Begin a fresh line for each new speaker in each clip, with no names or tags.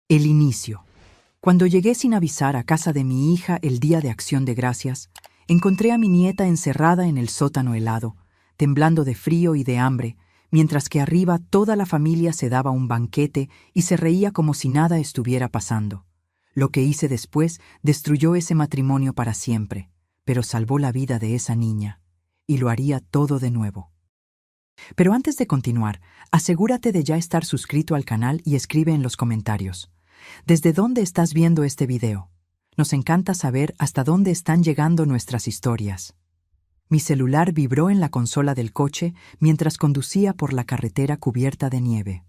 El inicio. Cuando llegué sin avisar a casa de mi hija el día de Acción de Gracias, encontré a mi nieta encerrada en el sótano helado, temblando de frío y de hambre, mientras que arriba toda la familia se daba un banquete y se reía como si nada estuviera pasando. Lo que hice después destruyó ese matrimonio para siempre, pero salvó la vida de esa niña, y lo haría todo de nuevo. Pero antes de continuar, asegúrate de ya estar suscrito al canal y escribe en los comentarios. ¿Desde dónde estás viendo este video? Nos encanta saber hasta dónde están llegando nuestras historias. Mi celular vibró en la consola del coche mientras conducía por la carretera cubierta de nieve.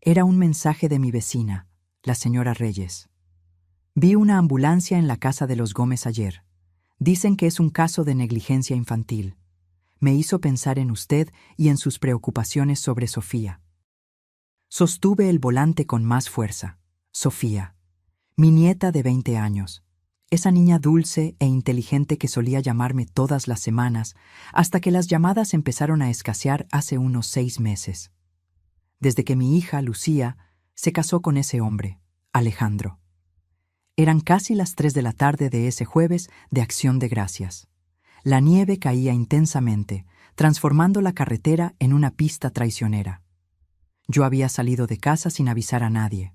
Era un mensaje de mi vecina, la señora Reyes. Vi una ambulancia en la casa de los Gómez ayer. Dicen que es un caso de negligencia infantil. Me hizo pensar en usted y en sus preocupaciones sobre Sofía. Sostuve el volante con más fuerza. Sofía, mi nieta de 20 años. Esa niña dulce e inteligente que solía llamarme todas las semanas, hasta que las llamadas empezaron a escasear hace unos 6 meses. Desde que mi hija, Lucía, se casó con ese hombre, Alejandro. Eran casi las 3 de la tarde de ese jueves de Acción de Gracias. La nieve caía intensamente, transformando la carretera en una pista traicionera. Yo había salido de casa sin avisar a nadie.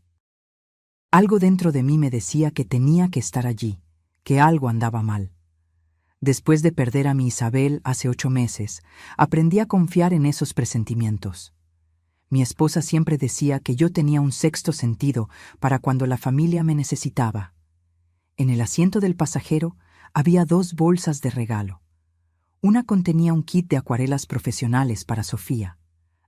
Algo dentro de mí me decía que tenía que estar allí, que algo andaba mal. Después de perder a mi Isabel hace 8 meses, aprendí a confiar en esos presentimientos. Mi esposa siempre decía que yo tenía un sexto sentido para cuando la familia me necesitaba. En el asiento del pasajero había 2 bolsas de regalo. Una contenía un kit de acuarelas profesionales para Sofía.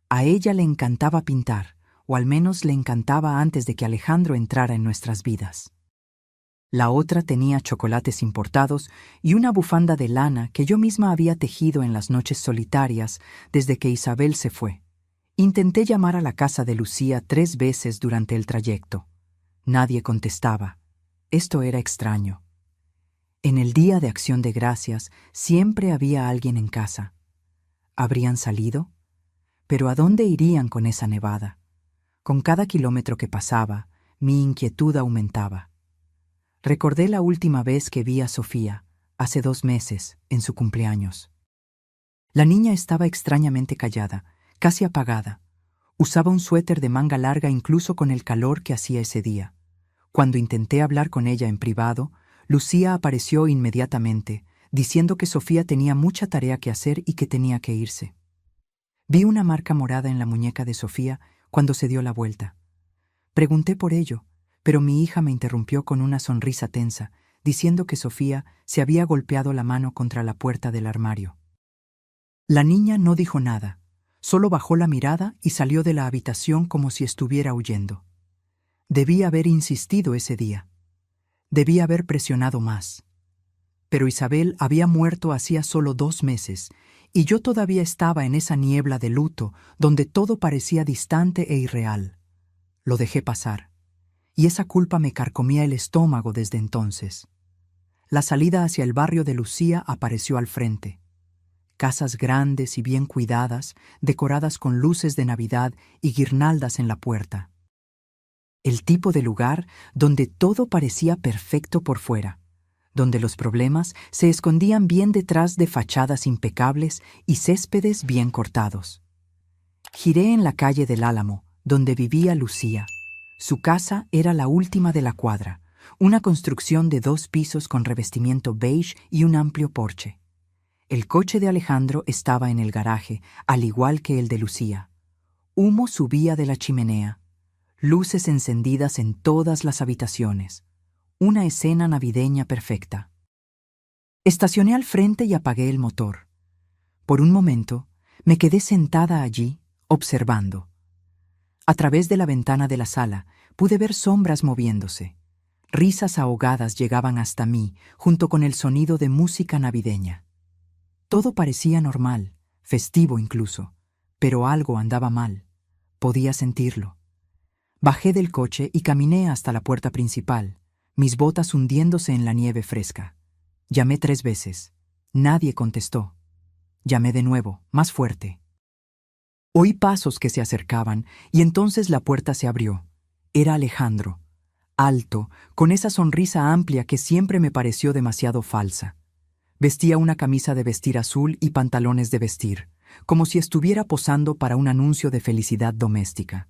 A ella le encantaba pintar, o al menos le encantaba antes de que Alejandro entrara en nuestras vidas. La otra tenía chocolates importados y una bufanda de lana que yo misma había tejido en las noches solitarias desde que Isabel se fue. Intenté llamar a la casa de Lucía 3 veces durante el trayecto. Nadie contestaba. Esto era extraño. En el día de Acción de Gracias siempre había alguien en casa. ¿Habrían salido? ¿Pero a dónde irían con esa nevada? Con cada kilómetro que pasaba, mi inquietud aumentaba. Recordé la última vez que vi a Sofía, hace 2 meses, en su cumpleaños. La niña estaba extrañamente callada, casi apagada. Usaba un suéter de manga larga incluso con el calor que hacía ese día. Cuando intenté hablar con ella en privado, Lucía apareció inmediatamente, diciendo que Sofía tenía mucha tarea que hacer y que tenía que irse. Vi una marca morada en la muñeca de Sofía cuando se dio la vuelta. Pregunté por ello, pero mi hija me interrumpió con una sonrisa tensa, diciendo que Sofía se había golpeado la mano contra la puerta del armario. La niña no dijo nada, solo bajó la mirada y salió de la habitación como si estuviera huyendo. Debí haber insistido ese día. Debí haber presionado más. Pero Isabel había muerto hacía solo 2 meses, y yo todavía estaba en esa niebla de luto donde todo parecía distante e irreal. Lo dejé pasar, y esa culpa me carcomía el estómago desde entonces. La salida hacia el barrio de Lucía apareció al frente. Casas grandes y bien cuidadas, decoradas con luces de Navidad y guirnaldas en la puerta. El tipo de lugar donde todo parecía perfecto por fuera, donde los problemas se escondían bien detrás de fachadas impecables y céspedes bien cortados. Giré en la calle del Álamo, donde vivía Lucía. Su casa era la última de la cuadra, una construcción de 2 pisos con revestimiento beige y un amplio porche. El coche de Alejandro estaba en el garaje, al igual que el de Lucía. Humo subía de la chimenea. Luces encendidas en todas las habitaciones. Una escena navideña perfecta. Estacioné al frente y apagué el motor. Por un momento, me quedé sentada allí, observando. A través de la ventana de la sala, pude ver sombras moviéndose. Risas ahogadas llegaban hasta mí, junto con el sonido de música navideña. Todo parecía normal, festivo incluso, pero algo andaba mal. Podía sentirlo. Bajé del coche y caminé hasta la puerta principal, mis botas hundiéndose en la nieve fresca. Llamé 3 veces. Nadie contestó. Llamé de nuevo, más fuerte. Oí pasos que se acercaban y entonces la puerta se abrió. Era Alejandro, alto, con esa sonrisa amplia que siempre me pareció demasiado falsa. Vestía una camisa de vestir azul y pantalones de vestir, como si estuviera posando para un anuncio de felicidad doméstica.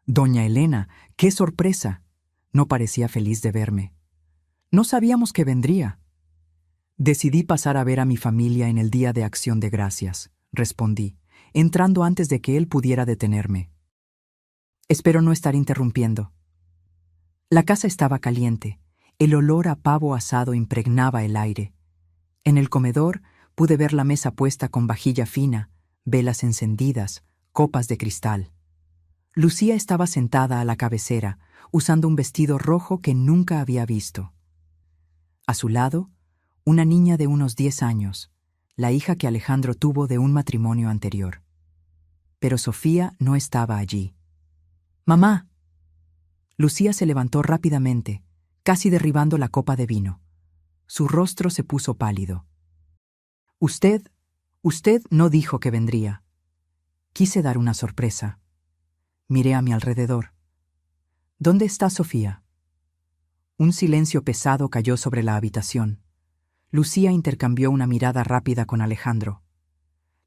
Doña Elena, ¡qué sorpresa! No parecía feliz de verme. No sabíamos que vendría. Decidí pasar a ver a mi familia en el Día de Acción de Gracias, respondí, entrando antes de que él pudiera detenerme. Espero no estar interrumpiendo. La casa estaba caliente. El olor a pavo asado impregnaba el aire. En el comedor pude ver la mesa puesta con vajilla fina, velas encendidas, copas de cristal. Lucía estaba sentada a la cabecera, usando un vestido rojo que nunca había visto. A su lado, una niña de unos 10 años, la hija que Alejandro tuvo de un matrimonio anterior. Pero Sofía no estaba allí. ¡Mamá! Lucía se levantó rápidamente, casi derribando la copa de vino. Su rostro se puso pálido. Usted no dijo que vendría. Quise dar una sorpresa. Miré a mi alrededor. ¿Dónde está Sofía? Un silencio pesado cayó sobre la habitación. Lucía intercambió una mirada rápida con Alejandro.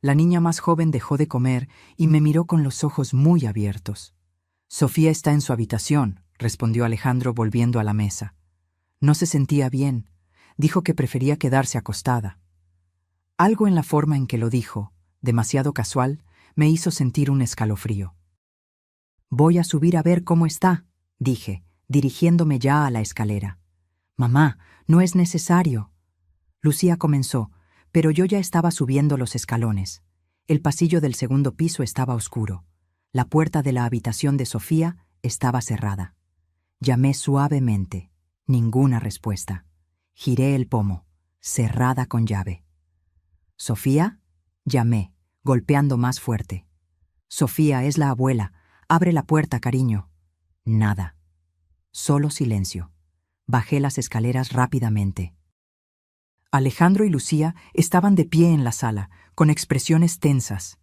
La niña más joven dejó de comer y me miró con los ojos muy abiertos. Sofía está en su habitación, respondió Alejandro volviendo a la mesa. No se sentía bien. Dijo que prefería quedarse acostada. Algo en la forma en que lo dijo, demasiado casual, me hizo sentir un escalofrío. Voy a subir a ver cómo está, dije, dirigiéndome ya a la escalera. Mamá, no es necesario. Lucía comenzó, pero yo ya estaba subiendo los escalones. El pasillo del segundo piso estaba oscuro. La puerta de la habitación de Sofía estaba cerrada. Llamé suavemente. Ninguna respuesta. Giré el pomo, cerrada con llave. ¿Sofía? Llamé, golpeando más fuerte. Sofía, es la abuela. Abre la puerta, cariño. Nada. Solo silencio. Bajé las escaleras rápidamente. Alejandro y Lucía estaban de pie en la sala, con expresiones tensas.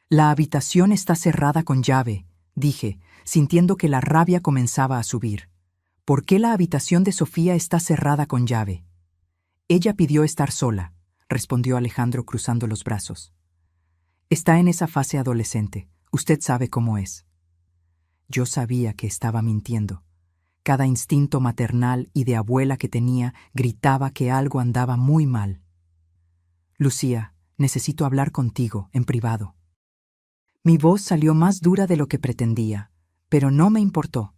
La habitación está cerrada con llave, dije, sintiendo que la rabia comenzaba a subir. ¿Por qué la habitación de Sofía está cerrada con llave? Ella pidió estar sola, respondió Alejandro cruzando los brazos. Está en esa fase adolescente. Usted sabe cómo es. Yo sabía que estaba mintiendo. Cada instinto maternal y de abuela que tenía gritaba que algo andaba muy mal. Lucía, necesito hablar contigo, en privado. Mi voz salió más dura de lo que pretendía, pero no me importó.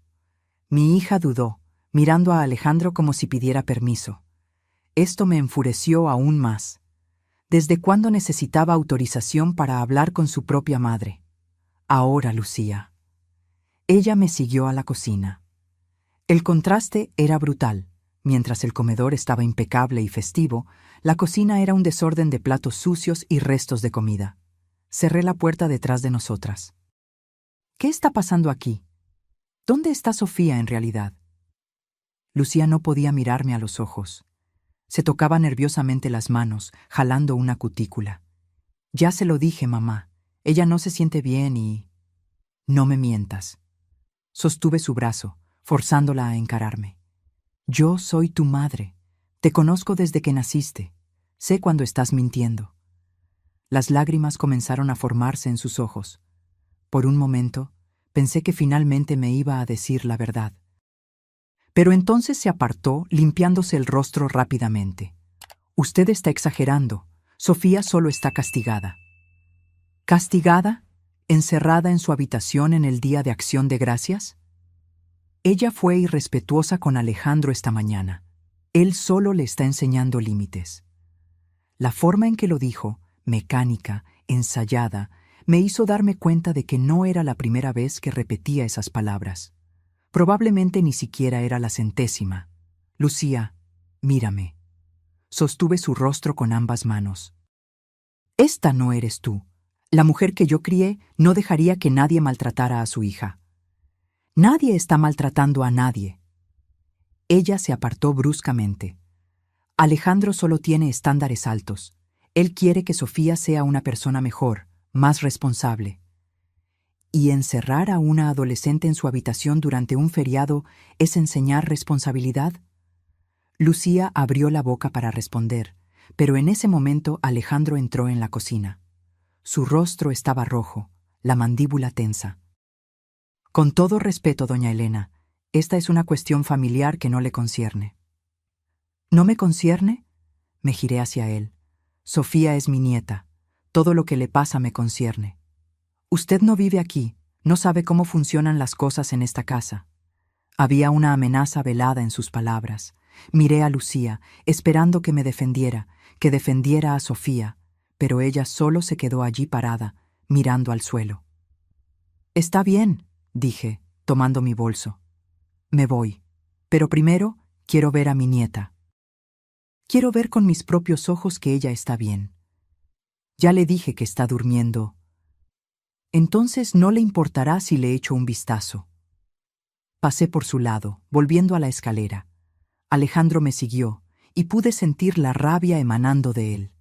Mi hija dudó, mirando a Alejandro como si pidiera permiso. Esto me enfureció aún más. ¿Desde cuándo necesitaba autorización para hablar con su propia madre? Ahora, Lucía. Ella me siguió a la cocina. El contraste era brutal. Mientras el comedor estaba impecable y festivo, la cocina era un desorden de platos sucios y restos de comida. Cerré la puerta detrás de nosotras. ¿Qué está pasando aquí? ¿Dónde está Sofía en realidad? Lucía no podía mirarme a los ojos. Se tocaba nerviosamente las manos, jalando una cutícula. Ya se lo dije, mamá. Ella no se siente bien y... No me mientas. Sostuve su brazo, forzándola a encararme. Yo soy tu madre. Te conozco desde que naciste. Sé cuando estás mintiendo. Las lágrimas comenzaron a formarse en sus ojos. Por un momento, pensé que finalmente me iba a decir la verdad. Pero entonces se apartó, limpiándose el rostro rápidamente. Usted está exagerando. Sofía solo está castigada. ¿Castigada? ¿Encerrada en su habitación en el Día de Acción de Gracias? Ella fue irrespetuosa con Alejandro esta mañana. Él solo le está enseñando límites. La forma en que lo dijo, mecánica, ensayada, me hizo darme cuenta de que no era la primera vez que repetía esas palabras. Probablemente ni siquiera era la 100ª. Lucía, mírame. Sostuve su rostro con ambas manos. Esta no eres tú. La mujer que yo crié no dejaría que nadie maltratara a su hija. Nadie está maltratando a nadie. Ella se apartó bruscamente. Alejandro solo tiene estándares altos. Él quiere que Sofía sea una persona mejor, más responsable. ¿Y encerrar a una adolescente en su habitación durante un feriado es enseñar responsabilidad? Lucía abrió la boca para responder, pero en ese momento Alejandro entró en la cocina. Su rostro estaba rojo, la mandíbula tensa. Con todo respeto, doña Elena, esta es una cuestión familiar que no le concierne. ¿No me concierne? Me giré hacia él. Sofía es mi nieta. Todo lo que le pasa me concierne. Usted no vive aquí, no sabe cómo funcionan las cosas en esta casa. Había una amenaza velada en sus palabras. Miré a Lucía, esperando que me defendiera, que defendiera a Sofía, pero ella solo se quedó allí parada, mirando al suelo. Está bien, dije, tomando mi bolso. Me voy, pero primero quiero ver a mi nieta. Quiero ver con mis propios ojos que ella está bien. Ya le dije que está durmiendo. Entonces no le importará si le echo un vistazo. Pasé por su lado, volviendo a la escalera. Alejandro me siguió, y pude sentir la rabia emanando de él.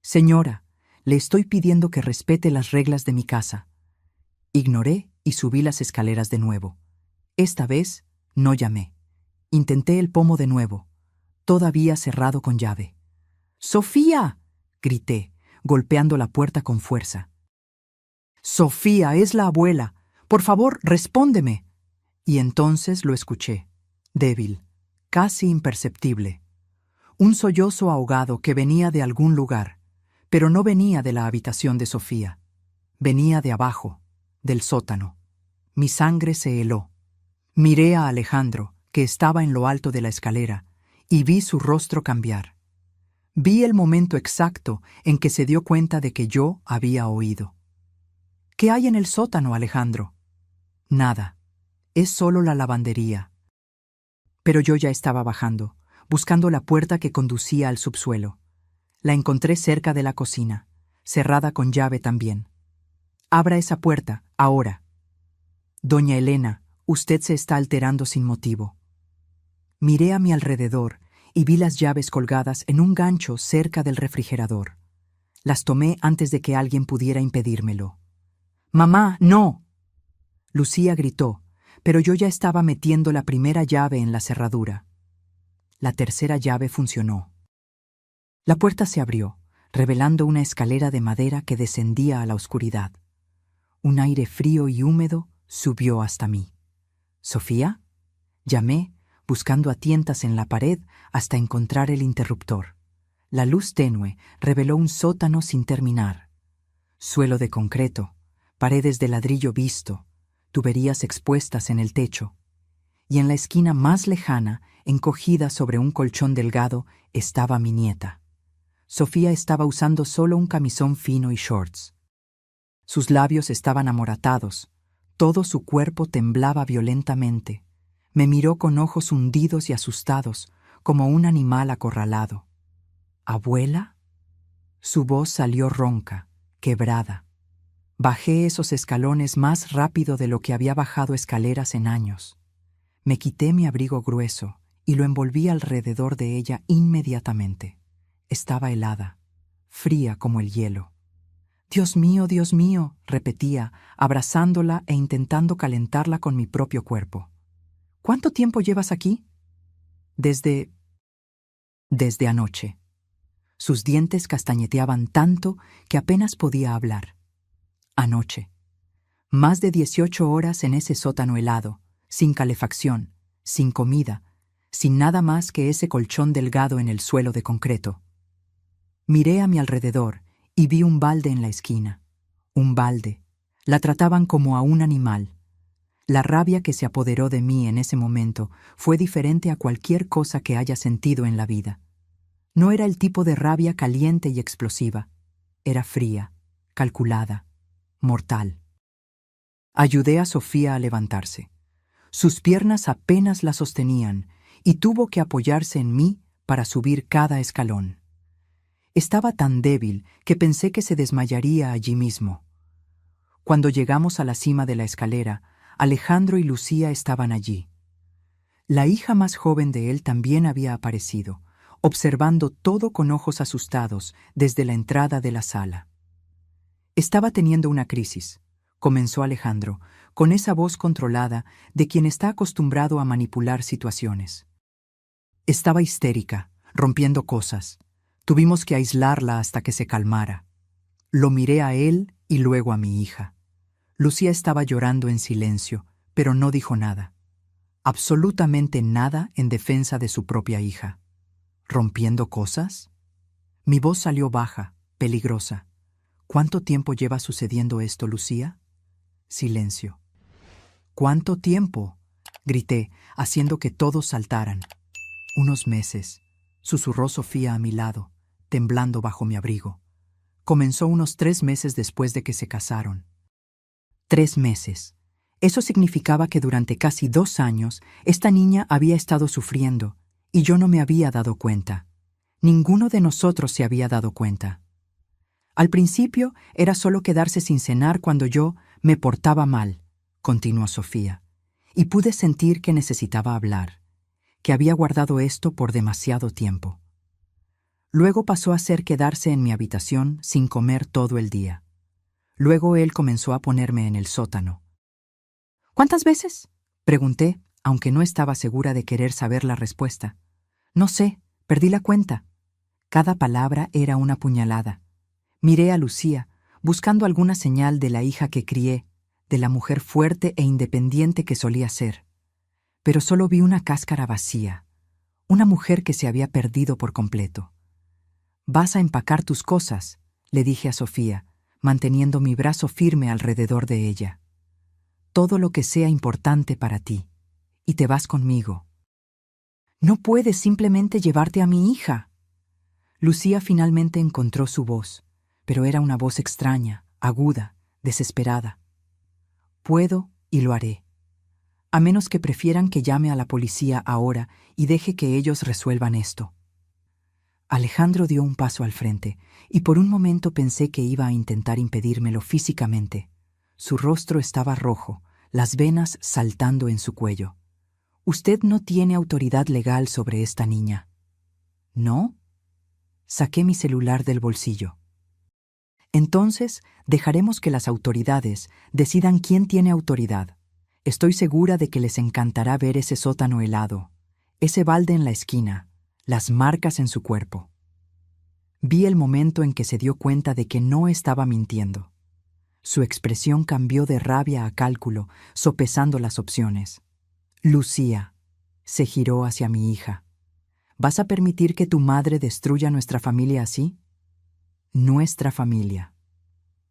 Señora, le estoy pidiendo que respete las reglas de mi casa. Ignoré y subí las escaleras de nuevo. Esta vez no llamé. Intenté el pomo de nuevo, todavía cerrado con llave. ¡Sofía!, grité, golpeando la puerta con fuerza. ¡Sofía, es la abuela! ¡Por favor, respóndeme! Y entonces lo escuché, débil, casi imperceptible. Un sollozo ahogado que venía de algún lugar, pero no venía de la habitación de Sofía. Venía de abajo, del sótano. Mi sangre se heló. Miré a Alejandro, que estaba en lo alto de la escalera, y vi su rostro cambiar. Vi el momento exacto en que se dio cuenta de que yo había oído. ¿Qué hay en el sótano, Alejandro? Nada. Es solo la lavandería. Pero yo ya estaba bajando, buscando la puerta que conducía al subsuelo. La encontré cerca de la cocina, cerrada con llave también. Abra esa puerta, ahora. Doña Elena, usted se está alterando sin motivo. Miré a mi alrededor y vi las llaves colgadas en un gancho cerca del refrigerador. Las tomé antes de que alguien pudiera impedírmelo. ¡Mamá, no! Lucía gritó, pero yo ya estaba metiendo la primera llave en la cerradura. La tercera llave funcionó. La puerta se abrió, revelando una escalera de madera que descendía a la oscuridad. Un aire frío y húmedo subió hasta mí. ¿Sofía? Llamé, buscando a tientas en la pared hasta encontrar el interruptor. La luz tenue reveló un sótano sin terminar. Suelo de concreto, paredes de ladrillo visto, tuberías expuestas en el techo. Y en la esquina más lejana, encogida sobre un colchón delgado, estaba mi nieta. Sofía estaba usando solo un camisón fino y shorts. Sus labios estaban amoratados, todo su cuerpo temblaba violentamente. Me miró con ojos hundidos y asustados, como un animal acorralado. ¿Abuela? Su voz salió ronca, quebrada. Bajé esos escalones más rápido de lo que había bajado escaleras en años. Me quité mi abrigo grueso y lo envolví alrededor de ella inmediatamente. Estaba helada, fría como el hielo. Dios mío, repetía, abrazándola e intentando calentarla con mi propio cuerpo. ¿Cuánto tiempo llevas aquí? Desde anoche. Sus dientes castañeteaban tanto que apenas podía hablar. Anoche. Más de 18 horas en ese sótano helado, sin calefacción, sin comida, sin nada más que ese colchón delgado en el suelo de concreto. Miré a mi alrededor y vi un balde en la esquina. Un balde. La trataban como a un animal. La rabia que se apoderó de mí en ese momento fue diferente a cualquier cosa que haya sentido en la vida. No era el tipo de rabia caliente y explosiva. Era fría, calculada, mortal. Ayudé a Sofía a levantarse. Sus piernas apenas la sostenían y tuvo que apoyarse en mí para subir cada escalón. Estaba tan débil que pensé que se desmayaría allí mismo. Cuando llegamos a la cima de la escalera, Alejandro y Lucía estaban allí. La hija más joven de él también había aparecido, observando todo con ojos asustados desde la entrada de la sala. Estaba teniendo una crisis, comenzó Alejandro, con esa voz controlada de quien está acostumbrado a manipular situaciones. Estaba histérica, rompiendo cosas. Tuvimos que aislarla hasta que se calmara. Lo miré a él y luego a mi hija. Lucía estaba llorando en silencio, pero no dijo nada. Absolutamente nada en defensa de su propia hija. ¿Rompiendo cosas? Mi voz salió baja, peligrosa. ¿Cuánto tiempo lleva sucediendo esto, Lucía? Silencio. ¿Cuánto tiempo? Grité, haciendo que todos saltaran. Unos meses, susurró Sofía a mi lado, temblando bajo mi abrigo. Comenzó unos 3 meses después de que se casaron. 3 meses. Eso significaba que durante casi 2 años esta niña había estado sufriendo, y yo no me había dado cuenta. Ninguno de nosotros se había dado cuenta. Al principio era solo quedarse sin cenar cuando yo me portaba mal, continuó Sofía, y pude sentir que necesitaba hablar, que había guardado esto por demasiado tiempo. Luego pasó a ser quedarse en mi habitación sin comer todo el día. Luego él comenzó a ponerme en el sótano. ¿Cuántas veces? Pregunté, aunque no estaba segura de querer saber la respuesta. No sé, perdí la cuenta. Cada palabra era una puñalada. Miré a Lucía, buscando alguna señal de la hija que crié, de la mujer fuerte e independiente que solía ser. Pero solo vi una cáscara vacía, una mujer que se había perdido por completo. «Vas a empacar tus cosas», le dije a Sofía, manteniendo mi brazo firme alrededor de ella. «Todo lo que sea importante para ti, y te vas conmigo». «No puedes simplemente llevarte a mi hija». Lucía finalmente encontró su voz, pero era una voz extraña, aguda, desesperada. «Puedo y lo haré. A menos que prefieran que llame a la policía ahora y deje que ellos resuelvan esto». Alejandro dio un paso al frente, y por un momento pensé que iba a intentar impedírmelo físicamente. Su rostro estaba rojo, las venas saltando en su cuello. «Usted no tiene autoridad legal sobre esta niña». «¿No?» Saqué mi celular del bolsillo. «Entonces, dejaremos que las autoridades decidan quién tiene autoridad. Estoy segura de que les encantará ver ese sótano helado, ese balde en la esquina, las marcas en su cuerpo». Vi el momento en que se dio cuenta de que no estaba mintiendo. Su expresión cambió de rabia a cálculo, sopesando las opciones. «Lucía», se giró hacia mi hija. «¿Vas a permitir que tu madre destruya nuestra familia así?» Nuestra familia.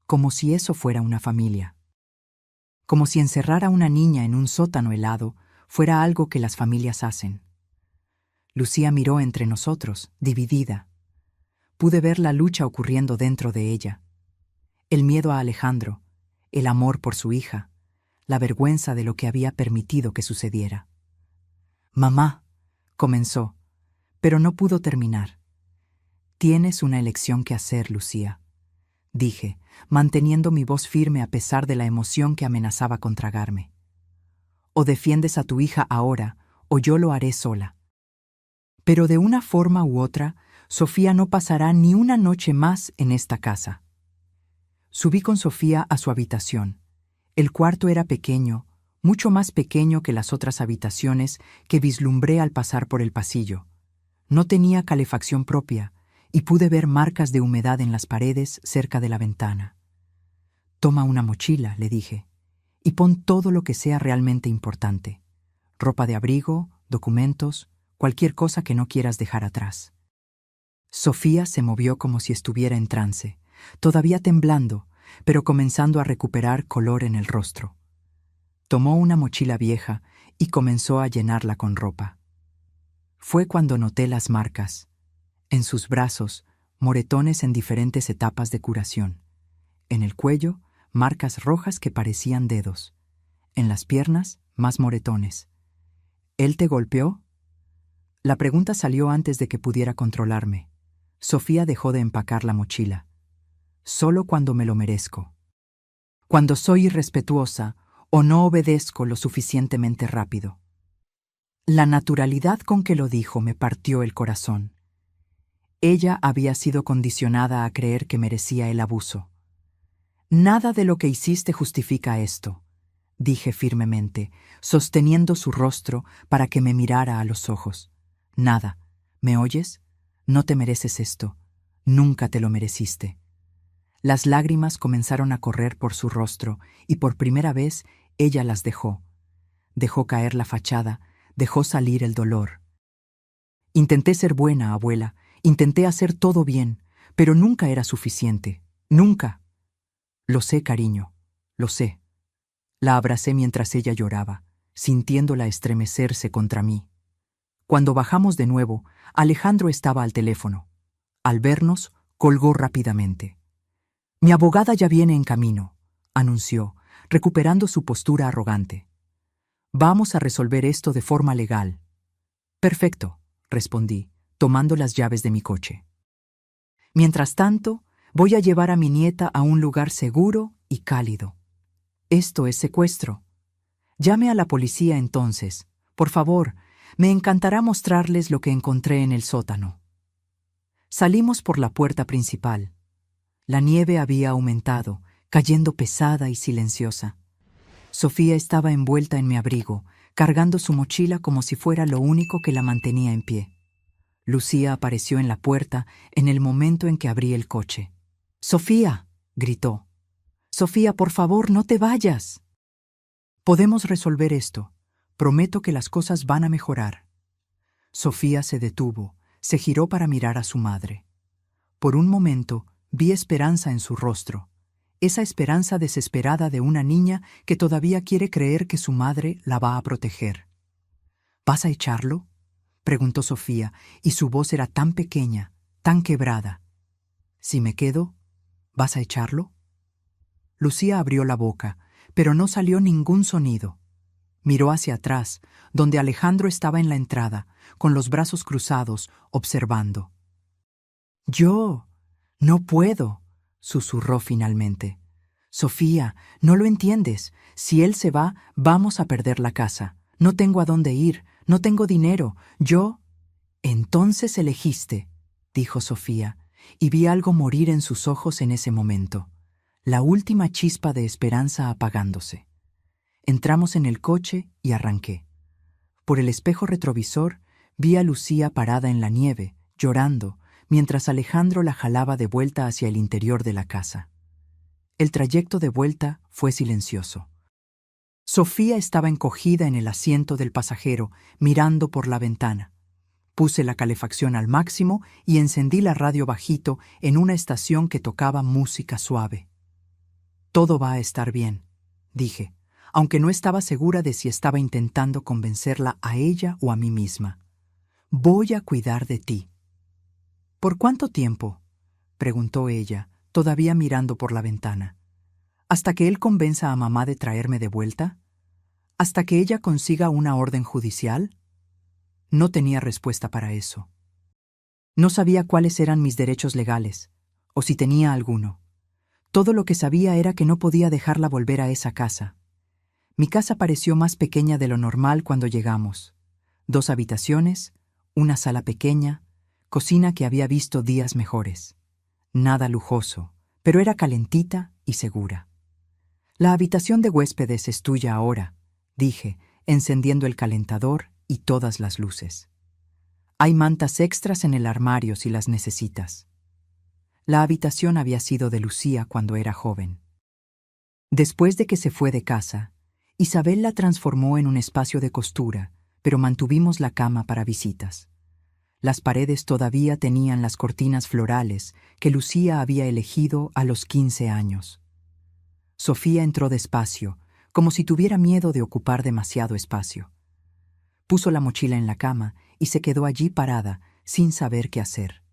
Como si eso fuera una familia. Como si encerrar a una niña en un sótano helado fuera algo que las familias hacen. Lucía miró entre nosotros, dividida. Pude ver la lucha ocurriendo dentro de ella. El miedo a Alejandro, el amor por su hija, la vergüenza de lo que había permitido que sucediera. «Mamá», comenzó, pero no pudo terminar. «Tienes una elección que hacer, Lucía», dije, manteniendo mi voz firme a pesar de la emoción que amenazaba con tragarme. «O defiendes a tu hija ahora, o yo lo haré sola». Pero de una forma u otra, Sofía no pasará ni una noche más en esta casa. Subí con Sofía a su habitación. El cuarto era pequeño, mucho más pequeño que las otras habitaciones que vislumbré al pasar por el pasillo. No tenía calefacción propia, y pude ver marcas de humedad en las paredes cerca de la ventana. «Toma una mochila», le dije, «y pon todo lo que sea realmente importante. Ropa de abrigo, documentos, cualquier cosa que no quieras dejar atrás». Sofía se movió como si estuviera en trance, todavía temblando, pero comenzando a recuperar color en el rostro. Tomó una mochila vieja y comenzó a llenarla con ropa. Fue cuando noté las marcas. En sus brazos, moretones en diferentes etapas de curación. En el cuello, marcas rojas que parecían dedos. En las piernas, más moretones. «¿Él te golpeó?» La pregunta salió antes de que pudiera controlarme. Sofía dejó de empacar la mochila. «Solo cuando me lo merezco. Cuando soy irrespetuosa o no obedezco lo suficientemente rápido». La naturalidad con que lo dijo me partió el corazón. Ella había sido condicionada a creer que merecía el abuso. Nada de lo que hiciste justifica esto, dije firmemente, sosteniendo su rostro para que me mirara a los ojos. Nada. ¿Me oyes? No te mereces esto. Nunca te lo mereciste. Las lágrimas comenzaron a correr por su rostro y por primera vez ella las dejó. Dejó caer la fachada, dejó salir el dolor. Intenté ser buena, abuela, intenté hacer todo bien, pero nunca era suficiente. Nunca. Lo sé, cariño, lo sé. La abracé mientras ella lloraba, sintiéndola estremecerse contra mí. Cuando bajamos de nuevo, Alejandro estaba al teléfono. Al vernos, colgó rápidamente. «Mi abogada ya viene en camino», anunció, recuperando su postura arrogante. «Vamos a resolver esto de forma legal». «Perfecto», respondí, tomando las llaves de mi coche. «Mientras tanto, voy a llevar a mi nieta a un lugar seguro y cálido. Esto es secuestro. Llame a la policía entonces. Por favor, me encantará mostrarles lo que encontré en el sótano». Salimos por la puerta principal. La nieve había aumentado, cayendo pesada y silenciosa. Sofía estaba envuelta en mi abrigo, cargando su mochila como si fuera lo único que la mantenía en pie. Lucía apareció en la puerta en el momento en que abrí el coche. «¡Sofía!», gritó. «Sofía, por favor, no te vayas». «Podemos resolver esto. Prometo que las cosas van a mejorar». Sofía se detuvo, se giró para mirar a su madre. Por un momento vi esperanza en su rostro, esa esperanza desesperada de una niña que todavía quiere creer que su madre la va a proteger. «¿Vas a echarlo?», preguntó Sofía, y su voz era tan pequeña, tan quebrada. «Si me quedo, ¿vas a echarlo?». Lucía abrió la boca, pero no salió ningún sonido. Miró hacia atrás, donde Alejandro estaba en la entrada, con los brazos cruzados, observando. «Yo no puedo», susurró finalmente. «Sofía, no lo entiendes. Si él se va, vamos a perder la casa. No tengo a dónde ir, no tengo dinero. Yo...». «Entonces elegiste», dijo Sofía, y vi algo morir en sus ojos en ese momento. La última chispa de esperanza apagándose. Entramos en el coche y arranqué. Por el espejo retrovisor vi a Lucía parada en la nieve, llorando, mientras Alejandro la jalaba de vuelta hacia el interior de la casa. El trayecto de vuelta fue silencioso. Sofía estaba encogida en el asiento del pasajero, mirando por la ventana. Puse la calefacción al máximo y encendí la radio bajito en una estación que tocaba música suave. «Todo va a estar bien», dije, aunque no estaba segura de si estaba intentando convencerla a ella o a mí misma. «Voy a cuidar de ti». «¿Por cuánto tiempo?», preguntó ella, todavía mirando por la ventana. «¿Hasta que él convenza a mamá de traerme de vuelta? ¿Hasta que ella consiga una orden judicial?». No tenía respuesta para eso. No sabía cuáles eran mis derechos legales, o si tenía alguno. Todo lo que sabía era que no podía dejarla volver a esa casa. Mi casa pareció más pequeña de lo normal cuando llegamos. 2 habitaciones, una sala pequeña, cocina que había visto días mejores. Nada lujoso, pero era calentita y segura. «La habitación de huéspedes es tuya ahora», dije, encendiendo el calentador y todas las luces. «Hay mantas extras en el armario si las necesitas». La habitación había sido de Lucía cuando era joven. Después de que se fue de casa, Isabel la transformó en un espacio de costura, pero mantuvimos la cama para visitas. Las paredes todavía tenían las cortinas florales que Lucía había elegido a los 15 años. Sofía entró despacio, como si tuviera miedo de ocupar demasiado espacio. Puso la mochila en la cama y se quedó allí parada, sin saber qué hacer.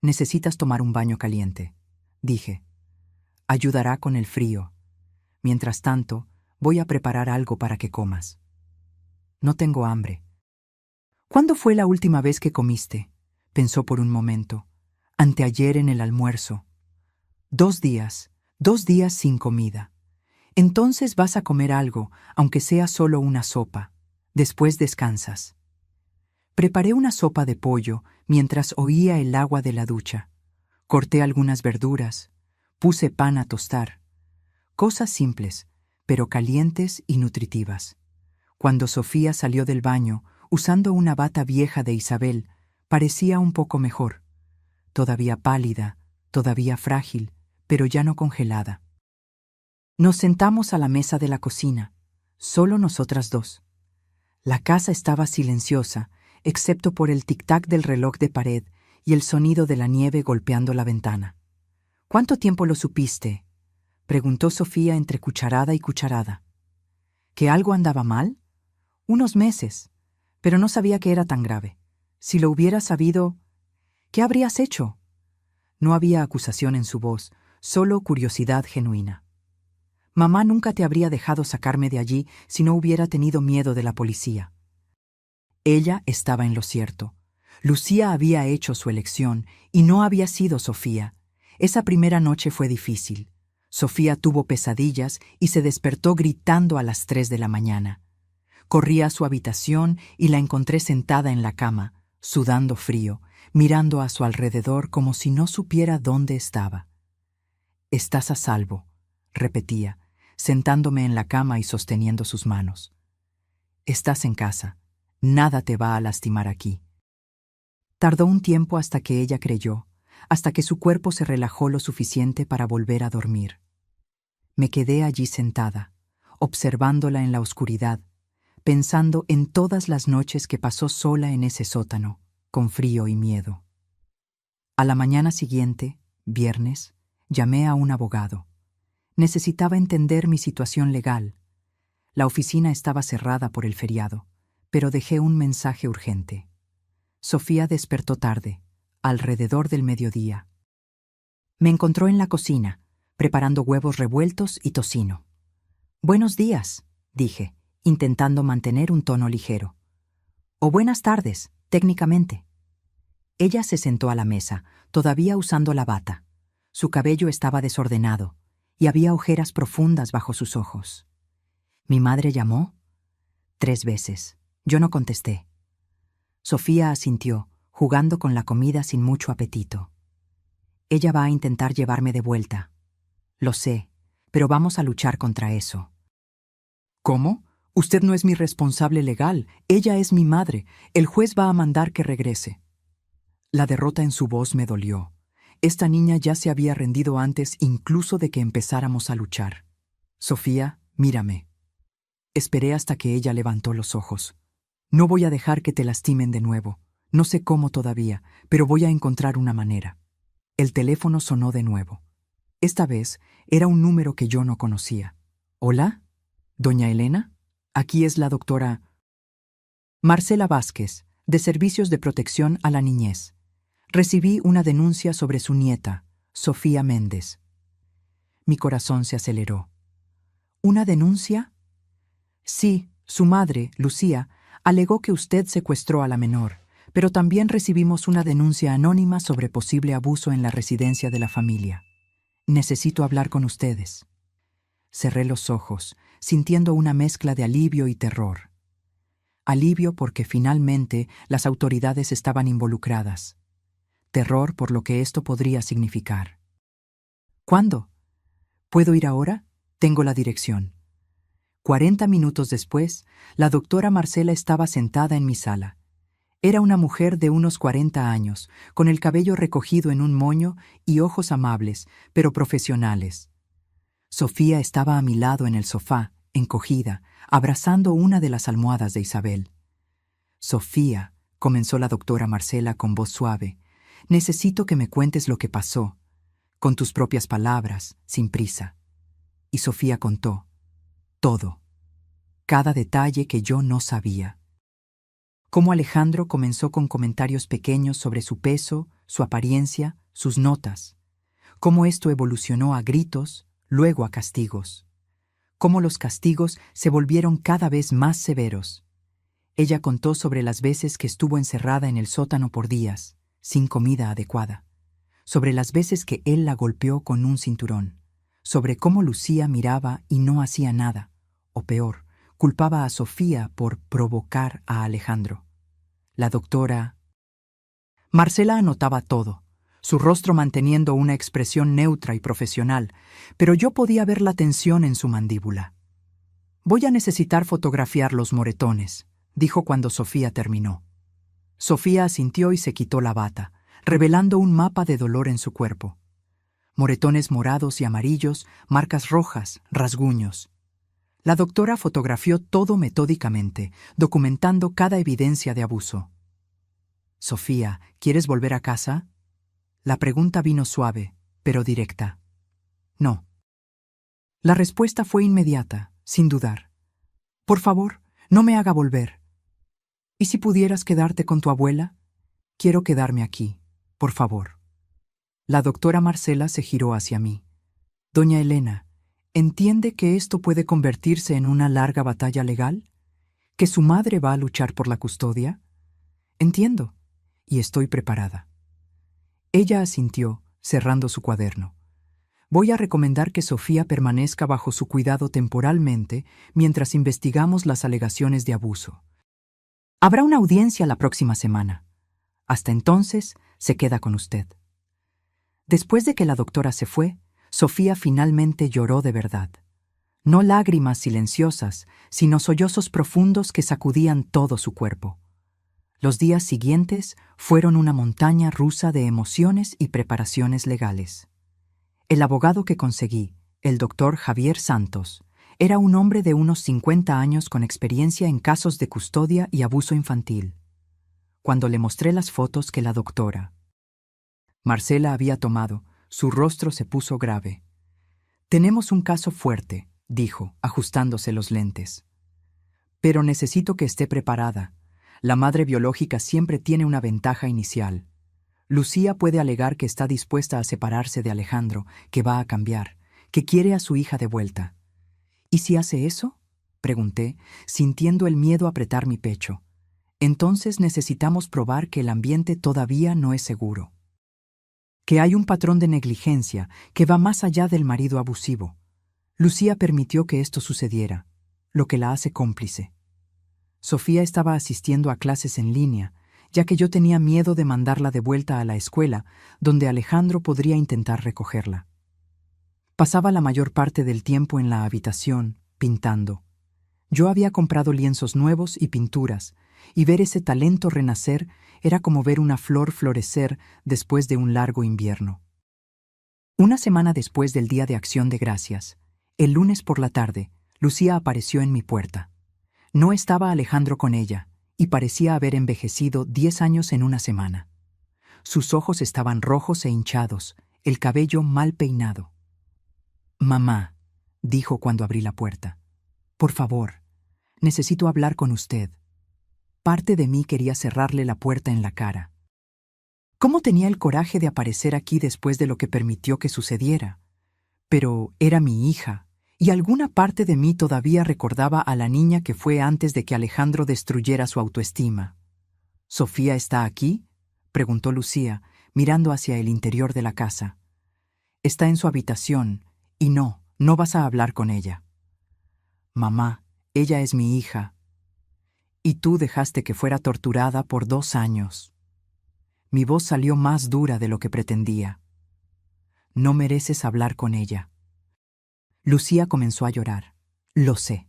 «Necesitas tomar un baño caliente», dije. «Ayudará con el frío. Mientras tanto, voy a preparar algo para que comas». «No tengo hambre». «¿Cuándo fue la última vez que comiste?», pensó por un momento. «Anteayer en el almuerzo». 2 días, 2 días sin comida. Entonces vas a comer algo, aunque sea solo una sopa. Después descansas». Preparé una sopa de pollo mientras oía el agua de la ducha. Corté algunas verduras. Puse pan a tostar. Cosas simples, pero calientes y nutritivas. Cuando Sofía salió del baño, usando una bata vieja de Isabel, parecía un poco mejor. Todavía pálida, todavía frágil, pero ya no congelada. Nos sentamos a la mesa de la cocina, solo nosotras dos. La casa estaba silenciosa, excepto por el tic-tac del reloj de pared y el sonido de la nieve golpeando la ventana. —¿Cuánto tiempo lo supiste? —preguntó Sofía entre cucharada y cucharada. —¿Que algo andaba mal? —Unos meses, pero no sabía que era tan grave. Si lo hubiera sabido... ¿Qué habrías hecho? No había acusación en su voz, solo curiosidad genuina. Mamá nunca te habría dejado sacarme de allí si no hubiera tenido miedo de la policía. Ella estaba en lo cierto. Lucía había hecho su elección y no había sido Sofía. Esa primera noche fue difícil. Sofía tuvo pesadillas y se despertó gritando a las 3 de la mañana. Corrí a su habitación y la encontré sentada en la cama, sudando frío, mirando a su alrededor como si no supiera dónde estaba. «Estás a salvo», repetía, sentándome en la cama y sosteniendo sus manos. «Estás en casa. Nada te va a lastimar aquí». Tardó un tiempo hasta que ella creyó, hasta que su cuerpo se relajó lo suficiente para volver a dormir. Me quedé allí sentada, observándola en la oscuridad, pensando en todas las noches que pasó sola en ese sótano, con frío y miedo. A la mañana siguiente, viernes, llamé a un abogado. Necesitaba entender mi situación legal. La oficina estaba cerrada por el feriado, pero dejé un mensaje urgente. Sofía despertó tarde, alrededor del mediodía. Me encontró en la cocina, preparando huevos revueltos y tocino. «Buenos días», dije, intentando mantener un tono ligero. «O buenas tardes, técnicamente». Ella se sentó a la mesa, todavía usando la bata. Su cabello estaba desordenado, y había ojeras profundas bajo sus ojos. ¿Mi madre llamó? 3 veces. Yo no contesté. Sofía asintió, jugando con la comida sin mucho apetito. Ella va a intentar llevarme de vuelta. Lo sé, pero vamos a luchar contra eso. ¿Cómo? Usted no es mi responsable legal. Ella es mi madre. El juez va a mandar que regrese. La derrota en su voz me dolió. Esta niña ya se había rendido antes incluso de que empezáramos a luchar. Sofía, mírame. Esperé hasta que ella levantó los ojos. No voy a dejar que te lastimen de nuevo. No sé cómo todavía, pero voy a encontrar una manera. El teléfono sonó de nuevo. Esta vez era un número que yo no conocía. ¿Hola? ¿Doña Elena? Aquí es la doctora Marcela Vázquez, de Servicios de Protección a la Niñez. Recibí una denuncia sobre su nieta, Sofía Méndez. Mi corazón se aceleró. ¿Una denuncia? Sí, su madre, Lucía, alegó que usted secuestró a la menor, pero también recibimos una denuncia anónima sobre posible abuso en la residencia de la familia. Necesito hablar con ustedes. Cerré los ojos, sintiendo una mezcla de alivio y terror. Alivio porque finalmente las autoridades estaban involucradas. Terror por lo que esto podría significar. ¿Cuándo? ¿Puedo ir ahora? Tengo la dirección. 40 minutos después, la doctora Marcela estaba sentada en mi sala. Era una mujer de unos 40 años, con el cabello recogido en un moño y ojos amables, pero profesionales. Sofía estaba a mi lado en el sofá, encogida, abrazando una de las almohadas de Isabel. Sofía, comenzó la doctora Marcela con voz suave, necesito que me cuentes lo que pasó, con tus propias palabras, sin prisa. Y Sofía contó. Todo. Cada detalle que yo no sabía. Cómo Alejandro comenzó con comentarios pequeños sobre su peso, su apariencia, sus notas. Cómo esto evolucionó a gritos, luego a castigos. Cómo los castigos se volvieron cada vez más severos. Ella contó sobre las veces que estuvo encerrada en el sótano por días, sin comida adecuada. Sobre las veces que él la golpeó con un cinturón. Sobre cómo Lucía miraba y no hacía nada. O peor, culpaba a Sofía por provocar a Alejandro. La doctora Marcela anotaba todo. su rostro manteniendo una expresión neutra y profesional, pero yo podía ver la tensión en su mandíbula. «Voy a necesitar fotografiar los moretones», dijo cuando Sofía terminó. Sofía asintió y se quitó la bata, revelando un mapa de dolor en su cuerpo. Moretones morados y amarillos, marcas rojas, rasguños. La doctora fotografió todo metódicamente, documentando cada evidencia de abuso. «Sofía, ¿quieres volver a casa?» La pregunta vino suave, pero directa. «No». La respuesta fue inmediata, sin dudar. «Por favor, no me haga volver. ¿Y si pudieras quedarte con tu abuela? Quiero quedarme aquí, por favor». La doctora Marcela se giró hacia mí. «Doña Elena, ¿entiende que esto puede convertirse en una larga batalla legal? ¿Que su madre va a luchar por la custodia?» «Entiendo, y estoy preparada». Ella asintió, cerrando su cuaderno. «Voy a recomendar que Sofía permanezca bajo su cuidado temporalmente mientras investigamos las alegaciones de abuso. Habrá una audiencia la próxima semana. Hasta entonces, se queda con usted». Después de que la doctora se fue, Sofía finalmente lloró de verdad. No lágrimas silenciosas, sino sollozos profundos que sacudían todo su cuerpo. Los días siguientes fueron una montaña rusa de emociones y preparaciones legales. El abogado que conseguí, el doctor Javier Santos, era un hombre de unos 50 años con experiencia en casos de custodia y abuso infantil. Cuando le mostré las fotos que la doctora Marcela había tomado, su rostro se puso grave. «Tenemos un caso fuerte», dijo, ajustándose los lentes. «Pero necesito que esté preparada. La madre biológica siempre tiene una ventaja inicial. Lucía puede alegar que está dispuesta a separarse de Alejandro, que va a cambiar, que quiere a su hija de vuelta». «¿Y si hace eso?», pregunté, sintiendo el miedo apretar mi pecho. «Entonces necesitamos probar que el ambiente todavía no es seguro. Que hay un patrón de negligencia que va más allá del marido abusivo. Lucía permitió que esto sucediera, lo que la hace cómplice. Sofía estaba asistiendo a clases en línea, ya que yo tenía miedo de mandarla de vuelta a la escuela, donde Alejandro podría intentar recogerla. Pasaba la mayor parte del tiempo en la habitación, pintando. Yo había comprado lienzos nuevos y pinturas, y ver ese talento renacer era como ver una flor florecer después de un largo invierno. Una semana después del Día de Acción de Gracias, el lunes por la tarde, Lucía apareció en mi puerta. No estaba Alejandro con ella, y parecía haber envejecido 10 años en una semana. Sus ojos estaban rojos e hinchados, el cabello mal peinado. «Mamá», dijo cuando abrí la puerta, «por favor, necesito hablar con usted». Parte de mí quería cerrarle la puerta en la cara. ¿Cómo tenía el coraje de aparecer aquí después de lo que permitió que sucediera? Pero era mi hija, y alguna parte de mí todavía recordaba a la niña que fue antes de que Alejandro destruyera su autoestima. «¿Sofía está aquí?», preguntó Lucía, mirando hacia el interior de la casa. «Está en su habitación, y no vas a hablar con ella». «Mamá, ella es mi hija. Y tú dejaste que fuera torturada por 2 años». Mi voz salió más dura de lo que pretendía. «No mereces hablar con ella». Lucía comenzó a llorar. Lo sé,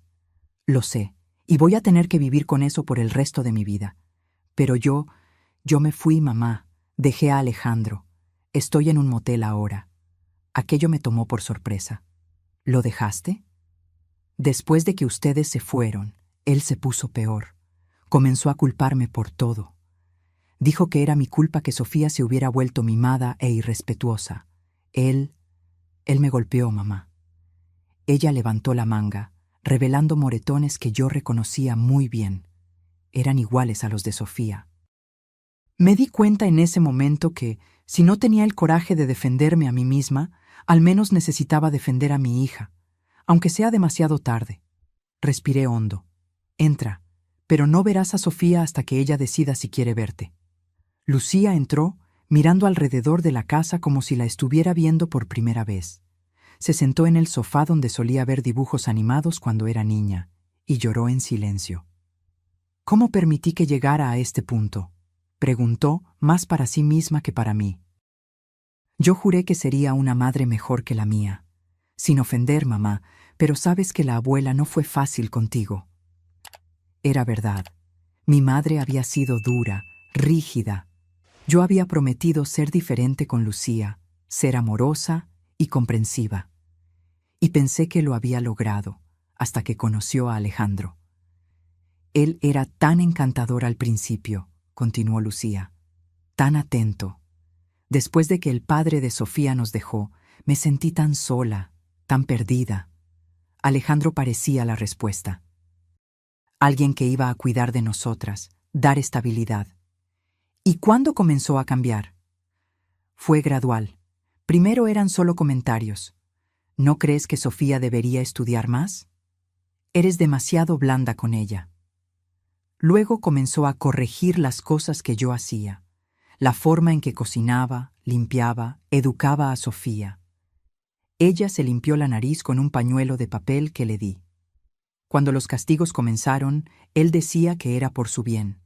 y voy a tener que vivir con eso por el resto de mi vida. Pero yo me fui, mamá, dejé a Alejandro. Estoy en un motel ahora. Aquello me tomó por sorpresa. ¿Lo dejaste? Después de que ustedes se fueron, él se puso peor. Comenzó a culparme por todo. Dijo que era mi culpa que Sofía se hubiera vuelto mimada e irrespetuosa. Él me golpeó, mamá. Ella levantó la manga, revelando moretones que yo reconocía muy bien. Eran iguales a los de Sofía. Me di cuenta en ese momento que, si no tenía el coraje de defenderme a mí misma, al menos necesitaba defender a mi hija, aunque sea demasiado tarde. Respiré hondo. «Entra, pero no verás a Sofía hasta que ella decida si quiere verte». Lucía entró, mirando alrededor de la casa como si la estuviera viendo por primera vez. Se sentó en el sofá donde solía ver dibujos animados cuando era niña, y lloró en silencio. «¿Cómo permití que llegara a este punto?», preguntó, más para sí misma que para mí. Yo juré que sería una madre mejor que la mía. Sin ofender, mamá, pero sabes que la abuela no fue fácil contigo. Era verdad. Mi madre había sido dura, rígida. Yo había prometido ser diferente con Lucía, ser amorosa y comprensiva. Y pensé que lo había logrado, hasta que conoció a Alejandro. Él era tan encantador al principio, continuó Lucía, tan atento. Después de que el padre de Sofía nos dejó, me sentí tan sola, tan perdida. Alejandro parecía la respuesta. Alguien que iba a cuidar de nosotras, dar estabilidad. ¿Y cuándo comenzó a cambiar? Fue gradual. Primero eran solo comentarios. ¿No crees que Sofía debería estudiar más? Eres demasiado blanda con ella. Luego comenzó a corregir las cosas que yo hacía, la forma en que cocinaba, limpiaba, educaba a Sofía. Ella se limpió la nariz con un pañuelo de papel que le di. Cuando los castigos comenzaron, él decía que era por su bien,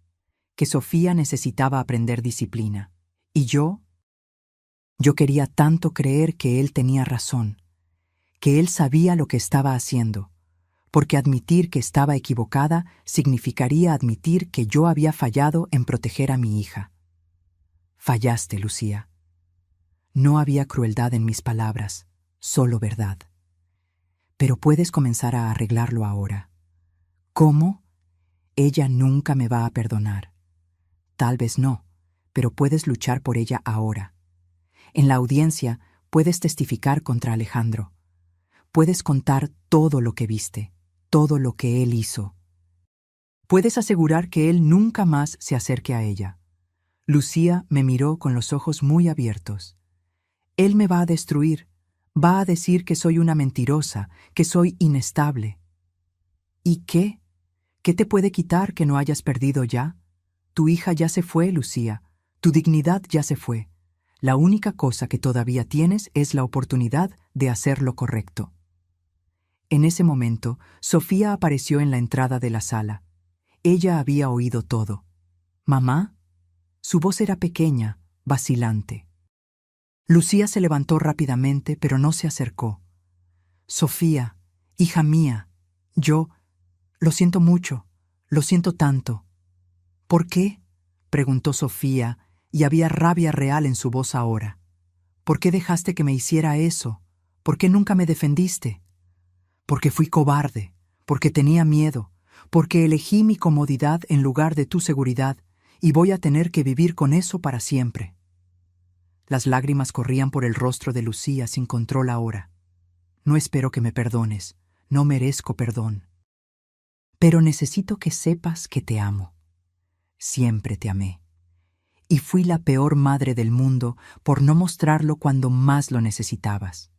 que Sofía necesitaba aprender disciplina. Y yo quería tanto creer que él tenía razón, que él sabía lo que estaba haciendo, porque admitir que estaba equivocada significaría admitir que yo había fallado en proteger a mi hija. Fallaste, Lucía. No había crueldad en mis palabras, solo verdad. Pero puedes comenzar a arreglarlo ahora. ¿Cómo? Ella nunca me va a perdonar. Tal vez no, pero puedes luchar por ella ahora. En la audiencia puedes testificar contra Alejandro. Puedes contar todo lo que viste, todo lo que él hizo. Puedes asegurar que él nunca más se acerque a ella. Lucía me miró con los ojos muy abiertos. Él me va a destruir, va a decir que soy una mentirosa, que soy inestable. ¿Y qué? ¿Qué te puede quitar que no hayas perdido ya? Tu hija ya se fue, Lucía. Tu dignidad ya se fue. La única cosa que todavía tienes es la oportunidad de hacer lo correcto. En ese momento, Sofía apareció en la entrada de la sala. Ella había oído todo. ¿Mamá? Su voz era pequeña, vacilante. Lucía se levantó rápidamente, pero no se acercó. Sofía, hija mía, lo siento mucho, lo siento tanto. ¿Por qué? Preguntó Sofía, y había rabia real en su voz ahora. ¿Por qué dejaste que me hiciera eso? ¿Por qué nunca me defendiste? Porque fui cobarde, porque tenía miedo, porque elegí mi comodidad en lugar de tu seguridad, y voy a tener que vivir con eso para siempre. Las lágrimas corrían por el rostro de Lucía sin control ahora. No espero que me perdones, no merezco perdón. Pero necesito que sepas que te amo. Siempre te amé. Y fui la peor madre del mundo por no mostrarlo cuando más lo necesitabas.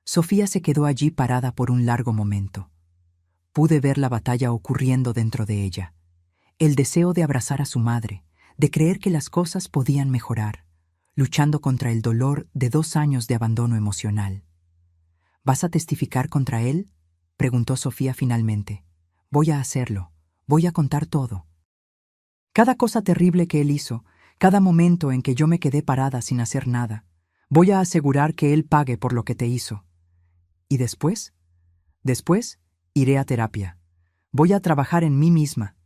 Sofía se quedó allí parada por un largo momento. Pude ver la batalla ocurriendo dentro de ella. El deseo de abrazar a su madre, de creer que las cosas podían mejorar, luchando contra el dolor de 2 años de abandono emocional. ¿Vas a testificar contra él? Preguntó Sofía finalmente. Voy a hacerlo. Voy a contar todo. Cada cosa terrible que él hizo, cada momento en que yo me quedé parada sin hacer nada. Voy a asegurar que él pague por lo que te hizo. ¿Y después? Después, iré a terapia. Voy a trabajar en mí misma.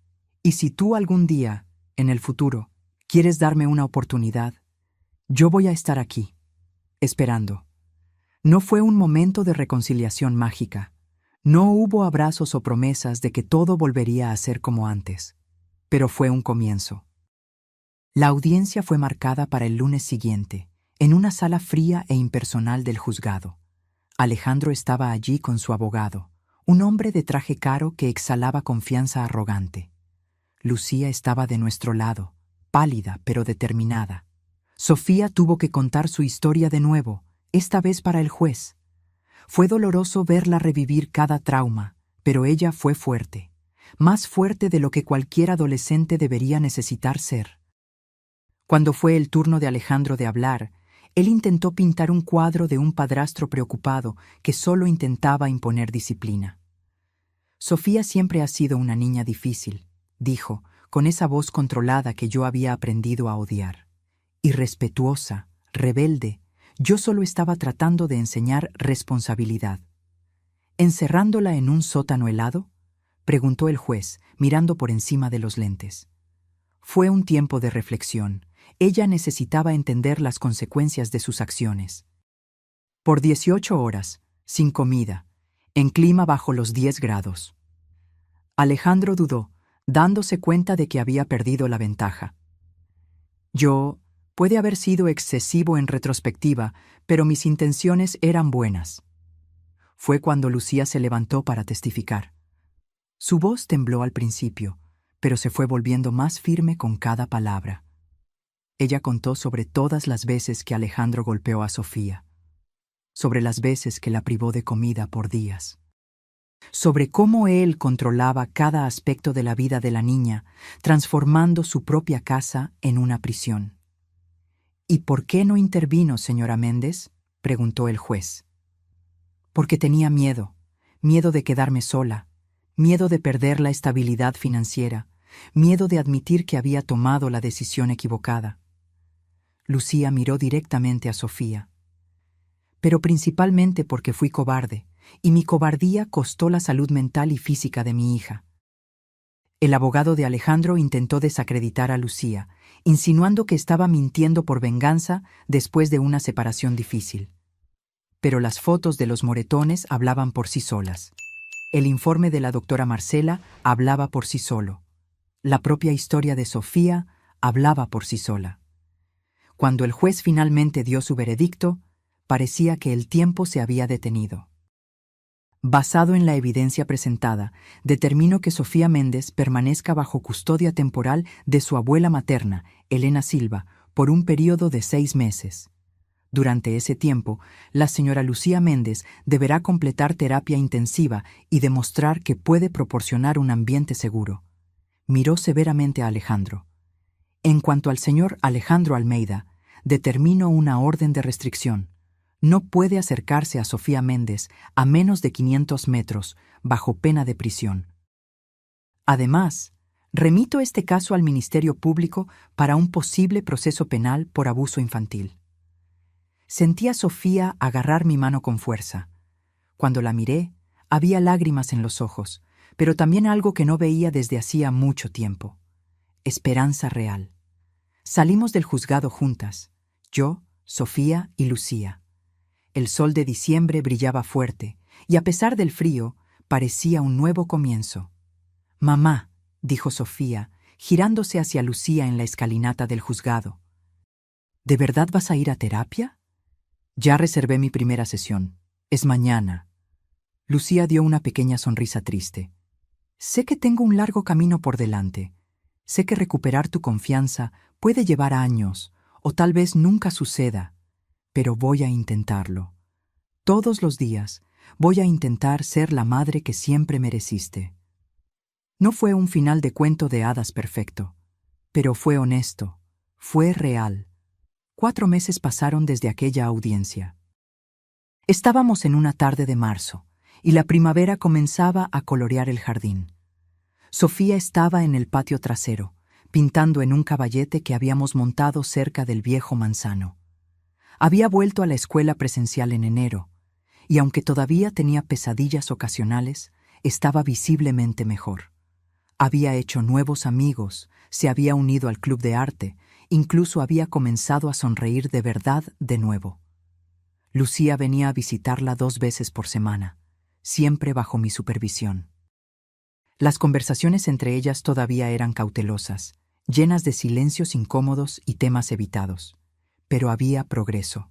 Y si tú algún día, en el futuro, quieres darme una oportunidad, yo voy a estar aquí, esperando. No fue un momento de reconciliación mágica. No hubo abrazos o promesas de que todo volvería a ser como antes. Pero fue un comienzo. La audiencia fue marcada para el lunes siguiente, en una sala fría e impersonal del juzgado. Alejandro estaba allí con su abogado, un hombre de traje caro que exhalaba confianza arrogante. Lucía estaba de nuestro lado, pálida pero determinada. Sofía tuvo que contar su historia de nuevo, esta vez para el juez. Fue doloroso verla revivir cada trauma, pero ella fue fuerte, más fuerte de lo que cualquier adolescente debería necesitar ser. Cuando fue el turno de Alejandro de hablar, él intentó pintar un cuadro de un padrastro preocupado que solo intentaba imponer disciplina. Sofía siempre ha sido una niña difícil, dijo, con esa voz controlada que yo había aprendido a odiar. Irrespetuosa, rebelde, Yo solo estaba tratando de enseñar responsabilidad. ¿Encerrándola en un sótano helado?, preguntó el juez, mirando por encima de los lentes. Fue un tiempo de reflexión. Ella necesitaba entender las consecuencias de sus acciones. Por 18 horas, sin comida, en clima bajo los 10 grados. Alejandro dudó, dándose cuenta de que había perdido la ventaja. Puede haber sido excesivo en retrospectiva, pero mis intenciones eran buenas. Fue cuando Lucía se levantó para testificar. Su voz tembló al principio, pero se fue volviendo más firme con cada palabra. Ella contó sobre todas las veces que Alejandro golpeó a Sofía, sobre las veces que la privó de comida por días, sobre cómo él controlaba cada aspecto de la vida de la niña, transformando su propia casa en una prisión. ¿Y por qué no intervino, señora Méndez?, preguntó el juez. Porque tenía miedo de quedarme sola, miedo de perder la estabilidad financiera, miedo de admitir que había tomado la decisión equivocada. Lucía miró directamente a Sofía. Pero principalmente porque fui cobarde, y mi cobardía costó la salud mental y física de mi hija. El abogado de Alejandro intentó desacreditar a Lucía, insinuando que estaba mintiendo por venganza después de una separación difícil. Pero las fotos de los moretones hablaban por sí solas. El informe de la doctora Marcela hablaba por sí solo. La propia historia de Sofía hablaba por sí sola. Cuando el juez finalmente dio su veredicto, parecía que el tiempo se había detenido. Basado en la evidencia presentada, determino que Sofía Méndez permanezca bajo custodia temporal de su abuela materna, Elena Silva, por un período de 6 meses. Durante ese tiempo, la señora Lucía Méndez deberá completar terapia intensiva y demostrar que puede proporcionar un ambiente seguro. Miró severamente a Alejandro. En cuanto al señor Alejandro Almeida, determino una orden de restricción. No puede acercarse a Sofía Méndez a menos de 500 metros, bajo pena de prisión. Además, remito este caso al Ministerio Público para un posible proceso penal por abuso infantil. Sentí a Sofía agarrar mi mano con fuerza. Cuando la miré, había lágrimas en los ojos, pero también algo que no veía desde hacía mucho tiempo. Esperanza real. Salimos del juzgado juntas, yo, Sofía y Lucía. El sol de diciembre brillaba fuerte, y a pesar del frío, parecía un nuevo comienzo. «Mamá», dijo Sofía, girándose hacia Lucía en la escalinata del juzgado. «¿De verdad vas a ir a terapia?» «Ya reservé mi primera sesión. Es mañana». Lucía dio una pequeña sonrisa triste. «Sé que tengo un largo camino por delante. Sé que recuperar tu confianza puede llevar años, o tal vez nunca suceda, pero voy a intentarlo. Todos los días voy a intentar ser la madre que siempre mereciste». No fue un final de cuento de hadas perfecto, pero fue honesto, fue real. 4 meses pasaron desde aquella audiencia. Estábamos en una tarde de marzo, y la primavera comenzaba a colorear el jardín. Sofía estaba en el patio trasero, pintando en un caballete que habíamos montado cerca del viejo manzano. Había vuelto a la escuela presencial en enero, y aunque todavía tenía pesadillas ocasionales, estaba visiblemente mejor. Había hecho nuevos amigos, se había unido al club de arte, incluso había comenzado a sonreír de verdad de nuevo. Lucía venía a visitarla 2 veces por semana, siempre bajo mi supervisión. Las conversaciones entre ellas todavía eran cautelosas, llenas de silencios incómodos y temas evitados. Pero había progreso.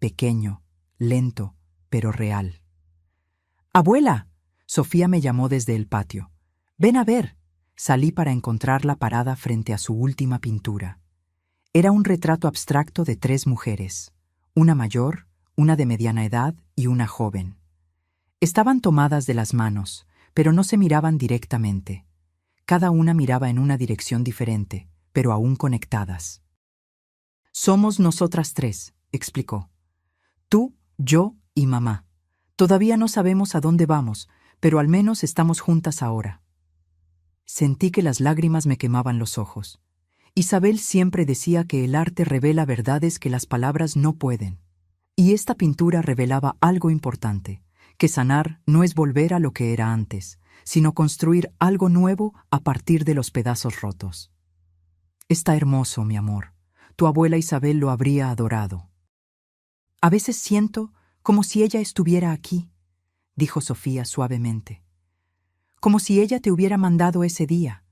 Pequeño, lento, pero real. «¡Abuela!», Sofía me llamó desde el patio. «Ven a ver». Salí para encontrarla parada frente a su última pintura. Era un retrato abstracto de 3 mujeres, una mayor, una de mediana edad y una joven. Estaban tomadas de las manos, pero no se miraban directamente. Cada una miraba en una dirección diferente, pero aún conectadas. «Somos nosotras 3», explicó. «Tú, yo y mamá. Todavía no sabemos a dónde vamos, pero al menos estamos juntas ahora». Sentí que las lágrimas me quemaban los ojos. Isabel siempre decía que el arte revela verdades que las palabras no pueden. Y esta pintura revelaba algo importante, que sanar no es volver a lo que era antes, sino construir algo nuevo a partir de los pedazos rotos. Está hermoso, mi amor. Tu abuela Isabel lo habría adorado. A veces siento como si ella estuviera aquí, dijo Sofía suavemente. Como si ella te hubiera mandado ese día,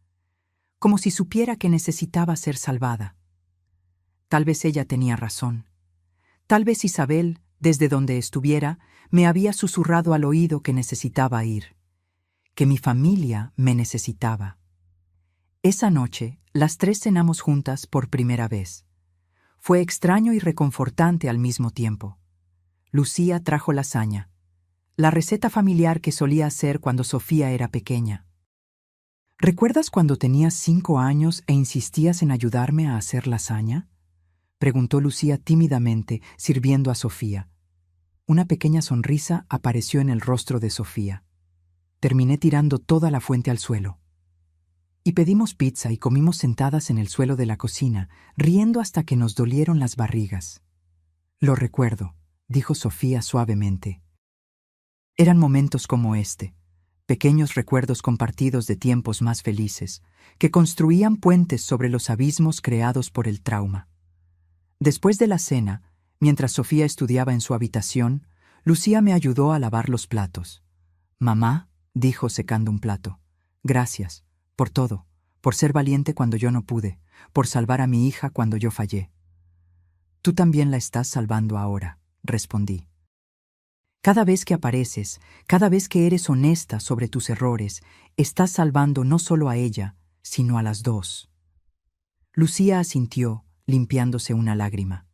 como si supiera que necesitaba ser salvada. Tal vez ella tenía razón. Tal vez Isabel, desde donde estuviera, me había susurrado al oído que necesitaba ir, que mi familia me necesitaba. Esa noche, las tres cenamos juntas por primera vez. Fue extraño y reconfortante al mismo tiempo. Lucía trajo lasaña, la receta familiar que solía hacer cuando Sofía era pequeña. ¿Recuerdas cuando tenías 5 años e insistías en ayudarme a hacer lasaña?, preguntó Lucía tímidamente, sirviendo a Sofía. Una pequeña sonrisa apareció en el rostro de Sofía. Terminé tirando toda la fuente al suelo. Y pedimos pizza y comimos sentadas en el suelo de la cocina, riendo hasta que nos dolieron las barrigas. Lo recuerdo, dijo Sofía suavemente. Eran momentos como este, pequeños recuerdos compartidos de tiempos más felices, que construían puentes sobre los abismos creados por el trauma. Después de la cena, mientras Sofía estudiaba en su habitación, Lucía me ayudó a lavar los platos. «Mamá», dijo secando un plato, «gracias, por todo, por ser valiente cuando yo no pude, por salvar a mi hija cuando yo fallé». «Tú también la estás salvando ahora», respondí. «Cada vez que apareces, cada vez que eres honesta sobre tus errores, estás salvando no solo a ella, sino a las dos». Lucía asintió, limpiándose una lágrima.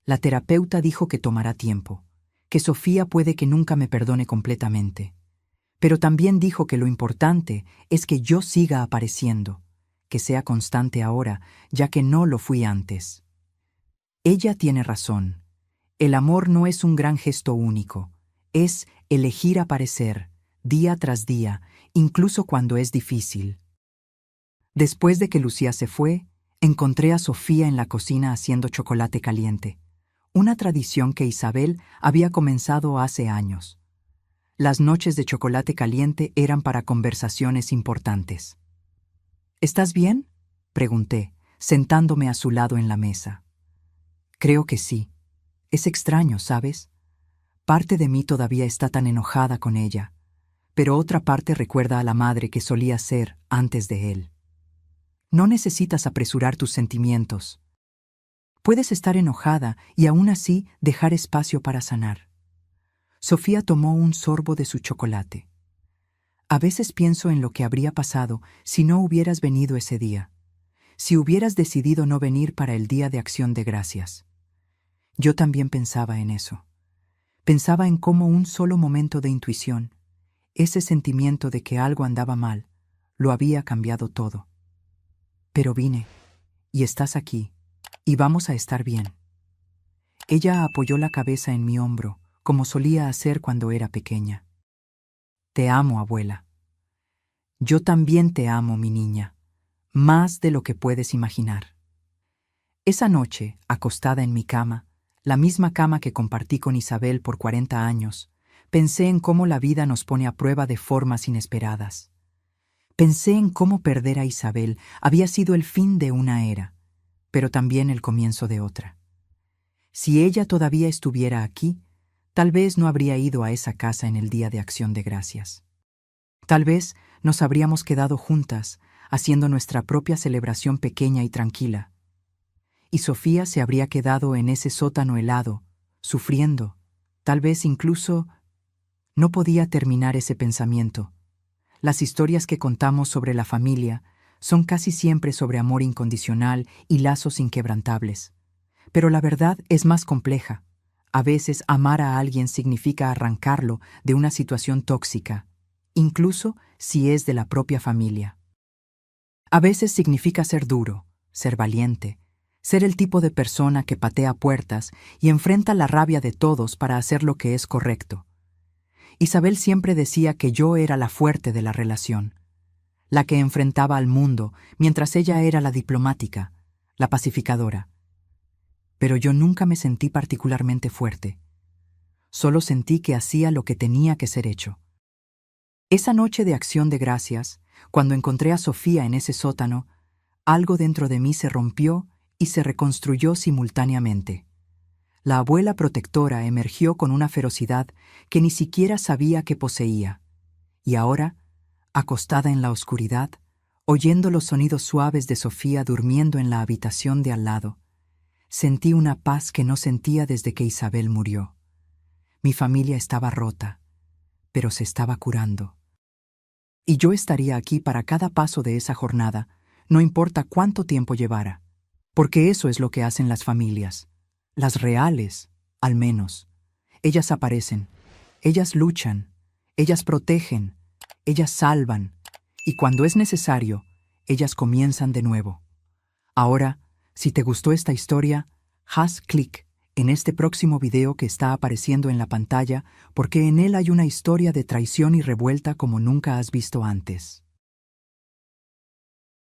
La terapeuta dijo que tomará tiempo, que Sofía puede que nunca me perdone completamente. Pero también dijo que lo importante es que yo siga apareciendo, que sea constante ahora, ya que no lo fui antes. Ella tiene razón. El amor no es un gran gesto único, es elegir aparecer, día tras día, incluso cuando es difícil. Después de que Lucía se fue, encontré a Sofía en la cocina haciendo chocolate caliente, una tradición que Isabel había comenzado hace años. Las noches de chocolate caliente eran para conversaciones importantes. «¿Estás bien?», pregunté, sentándome a su lado en la mesa. «Creo que sí. Es extraño, ¿sabes? Parte de mí todavía está tan enojada con ella, pero otra parte recuerda a la madre que solía ser antes de él. No necesitas apresurar tus sentimientos. Puedes estar enojada y aún así dejar espacio para sanar». Sofía tomó un sorbo de su chocolate. «A veces pienso en lo que habría pasado si no hubieras venido ese día, si hubieras decidido no venir para el Día de Acción de Gracias». Yo también pensaba en eso. Pensaba en cómo un solo momento de intuición, ese sentimiento de que algo andaba mal, lo había cambiado todo. Pero vine, y estás aquí, y vamos a estar bien. Ella apoyó la cabeza en mi hombro, como solía hacer cuando era pequeña. «Te amo, abuela». «Yo también te amo, mi niña, más de lo que puedes imaginar». Esa noche, acostada en mi cama, la misma cama que compartí con Isabel por 40 años, pensé en cómo la vida nos pone a prueba de formas inesperadas. Pensé en cómo perder a Isabel había sido el fin de una era, pero también el comienzo de otra. Si ella todavía estuviera aquí, tal vez no habría ido a esa casa en el Día de Acción de Gracias. Tal vez nos habríamos quedado juntas, haciendo nuestra propia celebración pequeña y tranquila. Y Sofía se habría quedado en ese sótano helado, sufriendo, tal vez incluso... No podía terminar ese pensamiento. Las historias que contamos sobre la familia son casi siempre sobre amor incondicional y lazos inquebrantables. Pero la verdad es más compleja. A veces amar a alguien significa arrancarlo de una situación tóxica, incluso si es de la propia familia. A veces significa ser duro, ser valiente, ser el tipo de persona que patea puertas y enfrenta la rabia de todos para hacer lo que es correcto. Isabel siempre decía que yo era la fuerte de la relación, la que enfrentaba al mundo, mientras ella era la diplomática, la pacificadora. Pero yo nunca me sentí particularmente fuerte. Solo sentí que hacía lo que tenía que ser hecho. Esa noche de acción de gracias, cuando encontré a Sofía en ese sótano, algo dentro de mí se rompió y se reconstruyó simultáneamente. La abuela protectora emergió con una ferocidad que ni siquiera sabía que poseía, y ahora, acostada en la oscuridad, oyendo los sonidos suaves de Sofía durmiendo en la habitación de al lado, sentí una paz que no sentía desde que Isabel murió. Mi familia estaba rota, pero se estaba curando. Y yo estaría aquí para cada paso de esa jornada, no importa cuánto tiempo llevara, porque eso es lo que hacen las familias, las reales, al menos. Ellas aparecen, ellas luchan, ellas protegen, ellas salvan, y cuando es necesario, ellas comienzan de nuevo. Ahora, si te gustó esta historia, haz clic en este próximo video que está apareciendo en la pantalla porque en él hay una historia de traición y revuelta como nunca has visto antes.